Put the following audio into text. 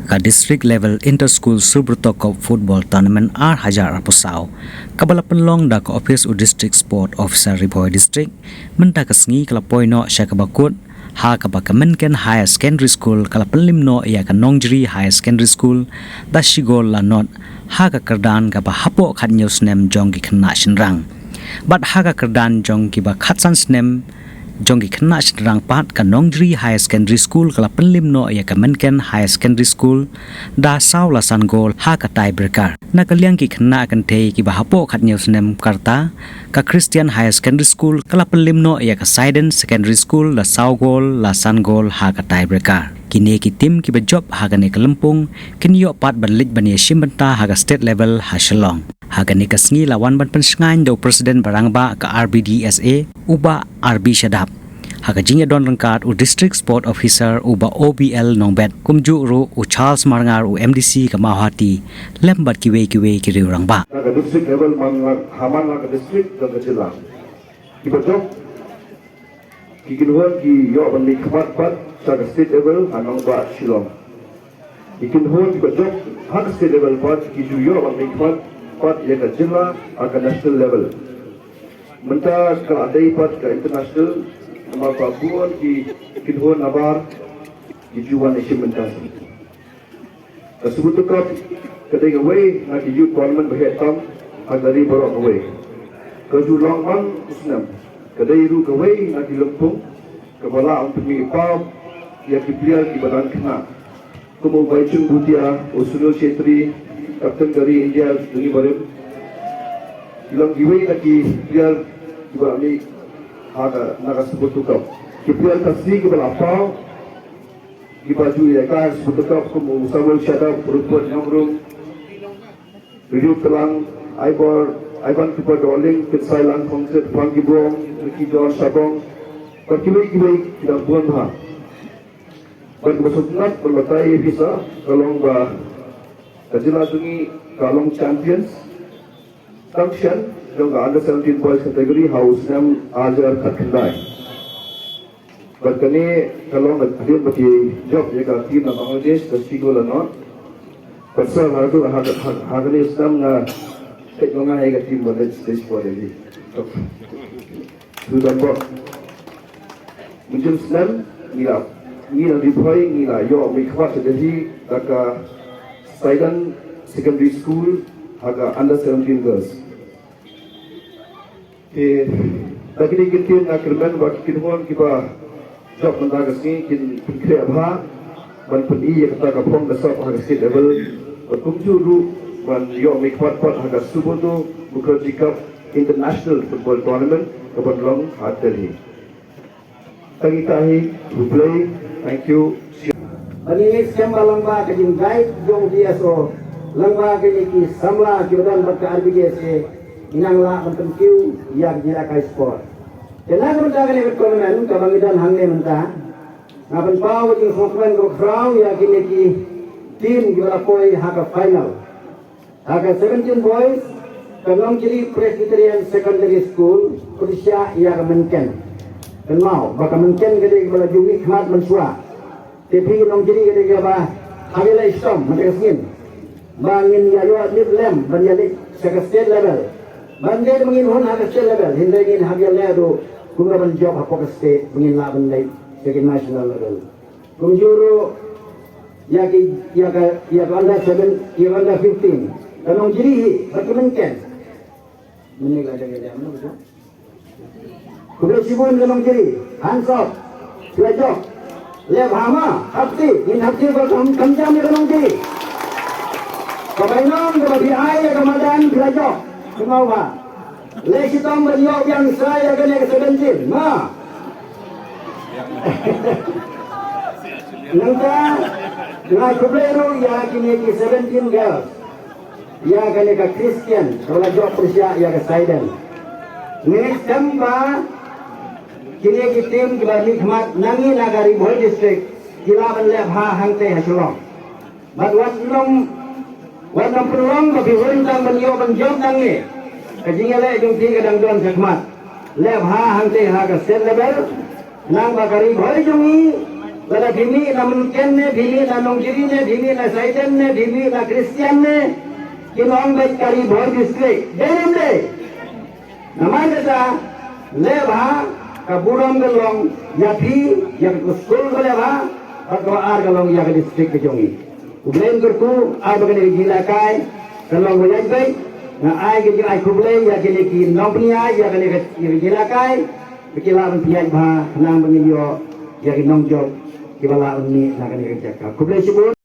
ka district level inter-school Subroto Cup football tournament hajar apusau kabalapan long da ka office u district sport officer Riboy district menta ka sngi kala poino sya ka bakut ha ka bakamen ken higher secondary school kala penlimno ya ka nongjri higher secondary school da shigol la not ha ka kerdan ka ba hapo khat news nem jong ki khna shinrang bat ha ka kerdan jong ki ba khatsan snem jonggi khna shrang pat ka nongjri high secondary school kala penlim no ya ka menken high secondary school da saw la san gol ha ka tie breaker na kalyang ki khna kan thei ki ba hapo khat news nem karta ka christian high secondary school kala penlim no ya ka Sidon secondary school la saw gol la san gol ha ka tie breaker kini ki tim ki ba job ha ka ne kalampung kin yo pat banlik bani shimbanta ha ka state level ha shalong Hagani kasngi lawan ban pensngain do presiden barangba ka RBDSA uba RB Shadap. Haga jingya don rangkat u district sport officer uba OBL Nongbet kumju ru u Charles Marngar u MDC ka Mahati lembat kiwe kiri rangba. Haga district level haman haga district dan kecilan. Kiba jok kikinhuan ki yo ban mikmat pat sa state level anong ba Shillong. Kikinhuan kiba jok haga state level pat ki yo ban mikmat pat ya ka jilla akan national level. Menta ka adai pat ka international nama pabuan ki kinhuan abar ki juwan isim menta. Kasubut ka kadai gawai na ki youth tournament bahetam agari borok gawai. Kaju longman usnam kadai ru gawai na ki lempung kepala untuk mi pau ya ki player ki badan kena. Kumu Baichung Bhutia Usunul Chetri Kapten dari India Duni Barim bilang giwei lagi biar juga ni ada naga sebut tukau biar kasih ke belapau di baju ya kan sebut tukau kamu Samuel Shadab berbuat nyamrum video telang Ivan Kipa Darling Kitsailan Kongset Pangi Bong Ricky John Sabong berkiwei tidak buan ha bermaksudnya berbatai visa kalau Kajila sungi kalong champions function jong under 17 boys category house nam ajar khandai berkani kalong hadir bagi job ya ka team na Bangladesh ka sigol not pasal hadu hagani islam na teknonga hai ka team bode stage for the sudah kok mungkin islam nila diboy nila yo mikwa sedhi ka Sidon Secondary School haga under 17 girls. Lagi ni kita nak kerban bagi kinhuan kita job mendagas ni kin kira abha ban peni ya kata kapong dasar haga state level berkumju ru ban yo mikpat pat haga suboto Mukherjee Cup International Football Tournament kapan long hadali. Tagi tahi play. Thank you. Bani sembah lamba kajing guide jong dia so lamba kini ki samla kiodan berka RBDSA inang la mentem kiu yang dia kai sport. Kena kerja kini berkomen kabangidan hangne menta. Ngapan pau jing sokmen go crown ya kini ki team gila koi haka final. Haka 17 boys kalong jadi Presbyterian Secondary School Kursia ya menken. Dan mau baka menken gede gila jumi khmat mensua. Tapi nong jadi kita apa? Habislah Islam mereka sini. Bangin ya yo mid lem banyak state level. Bandai mungkin hon ada state level. Hindai ini habislah do kumra ban job apa ke state mungkin lah bandai sebagai national level. Kumjuru ya under 7 ya under 15. Nong jadi berkemenkan. Menikah ada mana betul? Kumra sibun nong jadi hands up. Belajar. Lep hama, hapti, in hapti ko kamjam ni kanong di. Kabainom, kababi ay, kamadan, pilajok, sumaw ba? Le sitong banyok yang saya gani ke 17, ma? Nangka, nga kublero, ya kini ki 17 girls. Ya gani ka Christian, kala jok Persia, ya ka Sidon. Next ba? Kini ki tim kita nikmat nangi nagari Boy district kila banlep ha hangte hasulong. But wat pelong bagi wentang banyo banjom nangi. Kajingale jung ti kadang don sakmat. Lep ha hangte ha ka state level nang bakari Boy jungi Lada bini na Munken ne, bini na Nonggiri ne, bini na Saiden ne, bini na Christian ne, kinong baik kari Boy district. Denim de. Namanya kata leba kaburam galong yapi yang kuskul leba atau ar galong yang district kejongi. Ublen kurku ar bagani gila kai galong bayaj bay na ai ke ai kuble ya ke ki nongnia ya ke gila kai bikilan piaj ba nang bangio ya ke nongjo kibala ni na ke jakka kuble sibur